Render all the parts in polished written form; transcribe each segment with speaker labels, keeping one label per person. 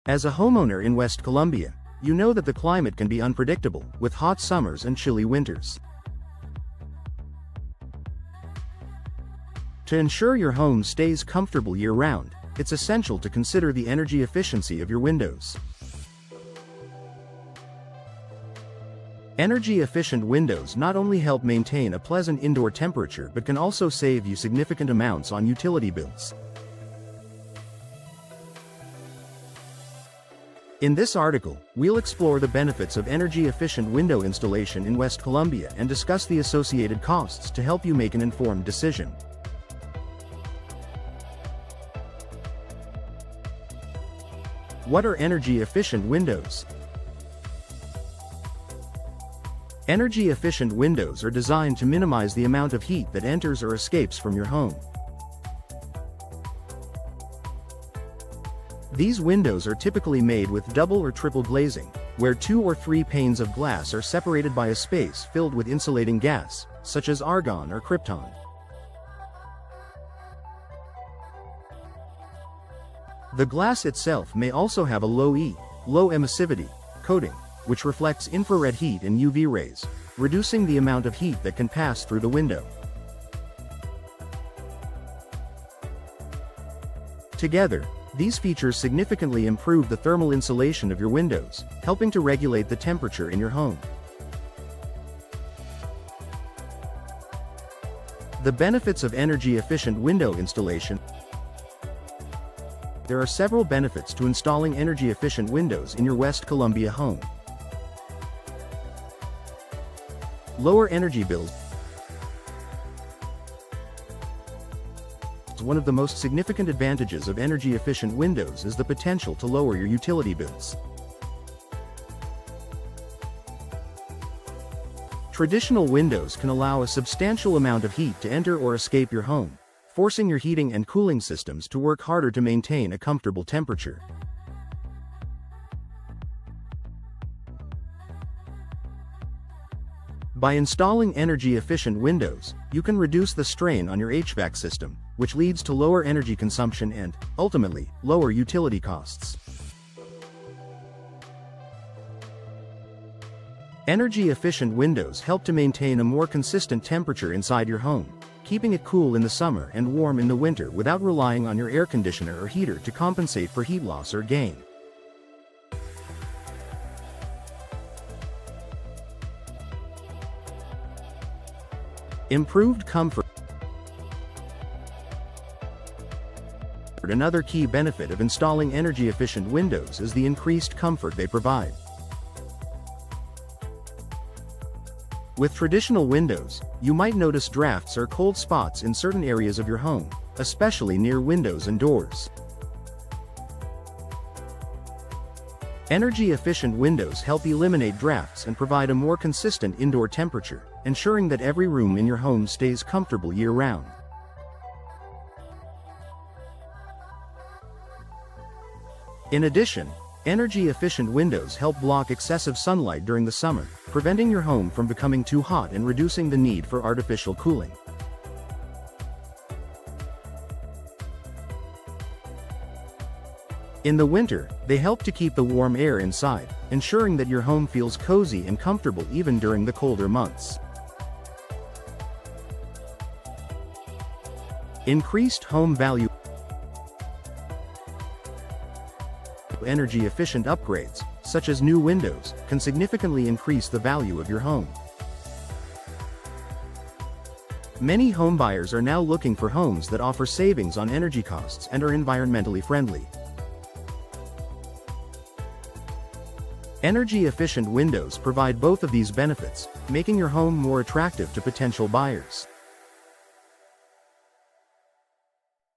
Speaker 1: As a homeowner in West Colombia, you know that the climate can be unpredictable, with hot summers and chilly winters. To ensure your home stays comfortable year-round, it's essential to consider the energy efficiency of your windows. Energy-efficient windows not only help maintain a pleasant indoor temperature but can also save you significant amounts on utility bills. In this article, we'll explore the benefits of energy-efficient window installation in West Colombia and discuss the associated costs to help you make an informed decision. What are energy-efficient windows? Energy-efficient windows are designed to minimize the amount of heat that enters or escapes from your home. These windows are typically made with double or triple glazing, where 2 or 3 panes of glass are separated by a space filled with insulating gas, such as argon or krypton. The glass itself may also have a low emissivity, coating, which reflects infrared heat and UV rays, reducing the amount of heat that can pass through the window. Together, these features significantly improve the thermal insulation of your windows, helping to regulate the temperature in your home. The benefits of energy-efficient window installation. There are several benefits to installing energy-efficient windows in your West Colombia home. Lower energy bills. One of the most significant advantages of energy-efficient windows is the potential to lower your utility bills. Traditional windows can allow a substantial amount of heat to enter or escape your home, forcing your heating and cooling systems to work harder to maintain a comfortable temperature. By installing energy-efficient windows, you can reduce the strain on your HVAC system, which leads to lower energy consumption and, ultimately, lower utility costs. Energy-efficient windows help to maintain a more consistent temperature inside your home, keeping it cool in the summer and warm in the winter without relying on your air conditioner or heater to compensate for heat loss or gain. Improved comfort. Another key benefit of installing energy-efficient windows is the increased comfort they provide. With traditional windows, you might notice drafts or cold spots in certain areas of your home, especially near windows and doors. Energy-efficient windows help eliminate drafts and provide a more consistent indoor temperature, ensuring that every room in your home stays comfortable year-round. In addition, energy-efficient windows help block excessive sunlight during the summer, preventing your home from becoming too hot and reducing the need for artificial cooling. In the winter, they help to keep the warm air inside, ensuring that your home feels cozy and comfortable even during the colder months. Increased home value. Energy-efficient upgrades, such as new windows, can significantly increase the value of your home. Many homebuyers are now looking for homes that offer savings on energy costs and are environmentally friendly. Energy-efficient windows provide both of these benefits, making your home more attractive to potential buyers.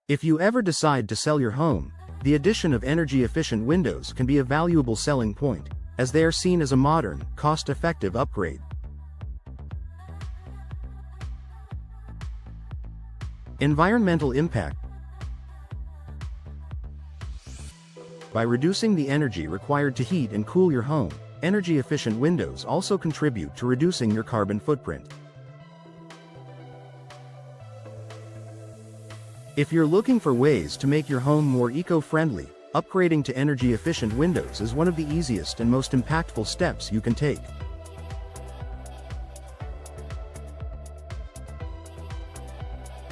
Speaker 1: If you ever decide to sell your home, the addition of energy-efficient windows can be a valuable selling point, as they are seen as a modern, cost-effective upgrade. Environmental impact. By reducing the energy required to heat and cool your home, energy-efficient windows also contribute to reducing your carbon footprint. If you're looking for ways to make your home more eco-friendly, Upgrading to energy-efficient windows is one of the easiest and most impactful steps you can take.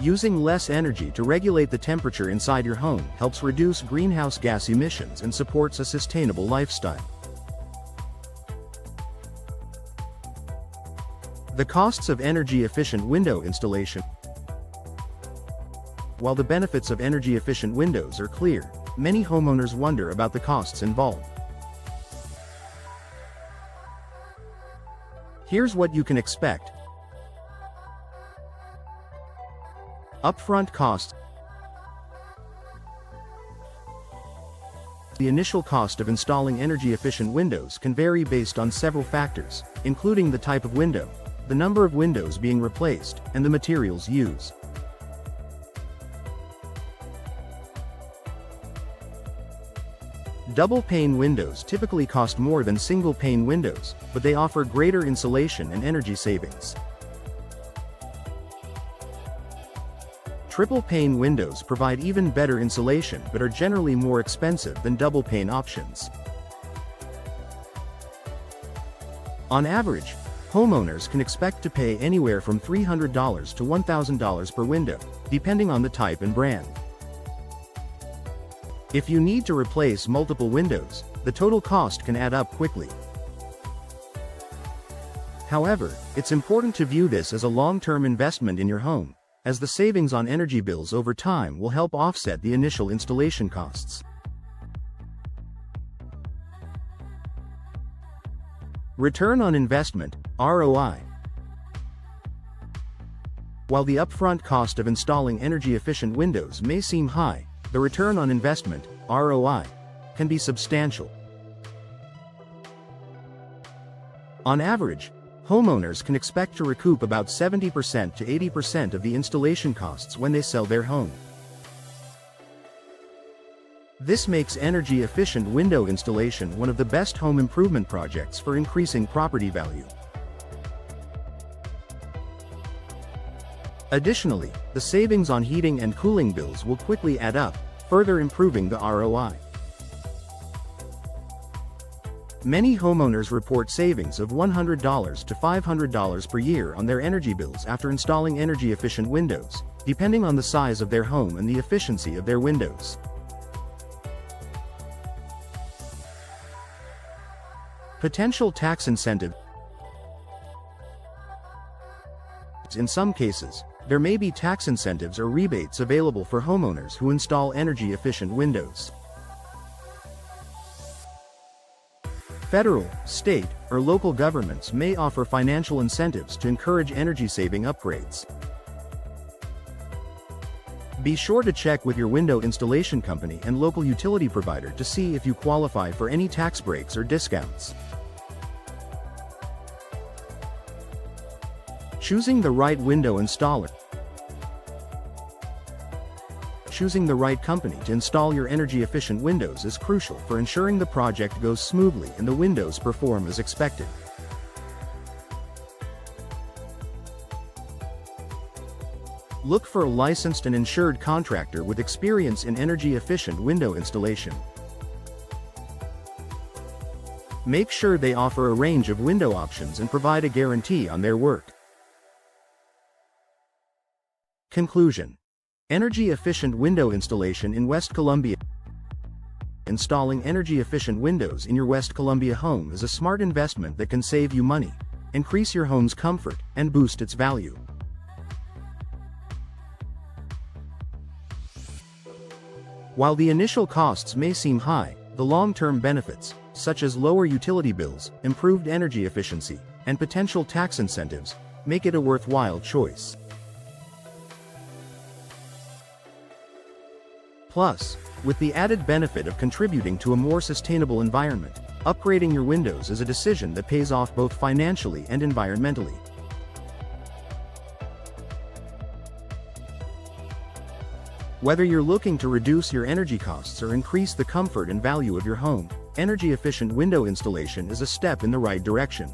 Speaker 1: Using less energy to regulate the temperature inside your home helps reduce greenhouse gas emissions and supports a sustainable lifestyle. The costs of energy-efficient window installation. While the benefits of energy-efficient windows are clear, many homeowners wonder about the costs involved. Here's what you can expect. Upfront costs. The initial cost of installing energy-efficient windows can vary based on several factors, including the type of window, the number of windows being replaced, and the materials used. Double-pane windows typically cost more than single-pane windows, but they offer greater insulation and energy savings. Triple-pane windows provide even better insulation but are generally more expensive than double-pane options. On average, homeowners can expect to pay anywhere from $300 to $1,000 per window, depending on the type and brand. If you need to replace multiple windows, the total cost can add up quickly. However, it's important to view this as a long-term investment in your home, as the savings on energy bills over time will help offset the initial installation costs. Return on investment, ROI. While the upfront cost of installing energy-efficient windows may seem high, the return on investment, ROI, can be substantial. On average, homeowners can expect to recoup about 70% to 80% of the installation costs when they sell their home. This makes energy-efficient window installation one of the best home improvement projects for increasing property value. Additionally, the savings on heating and cooling bills will quickly add up, further improving the ROI. Many homeowners report savings of $100 to $500 per year on their energy bills after installing energy-efficient windows, depending on the size of their home and the efficiency of their windows. Potential tax incentive. In some cases, there may be tax incentives or rebates available for homeowners who install energy-efficient windows. Federal, state, or local governments may offer financial incentives to encourage energy-saving upgrades. Be sure to check with your window installation company and local utility provider to see if you qualify for any tax breaks or discounts. Choosing the right window installer. Choosing the right company to install your energy-efficient windows is crucial for ensuring the project goes smoothly and the windows perform as expected. Look for a licensed and insured contractor with experience in energy-efficient window installation. Make sure they offer a range of window options and provide a guarantee on their work. Conclusion. Energy-efficient window installation in West Columbia. Installing energy-efficient windows in your West Columbia home is a smart investment that can save you money, increase your home's comfort, and boost its value. While the initial costs may seem high, the long-term benefits, such as lower utility bills, improved energy efficiency, and potential tax incentives, make it a worthwhile choice. Plus, with the added benefit of contributing to a more sustainable environment, upgrading your windows is a decision that pays off both financially and environmentally. Whether you're looking to reduce your energy costs or increase the comfort and value of your home, energy-efficient window installation is a step in the right direction.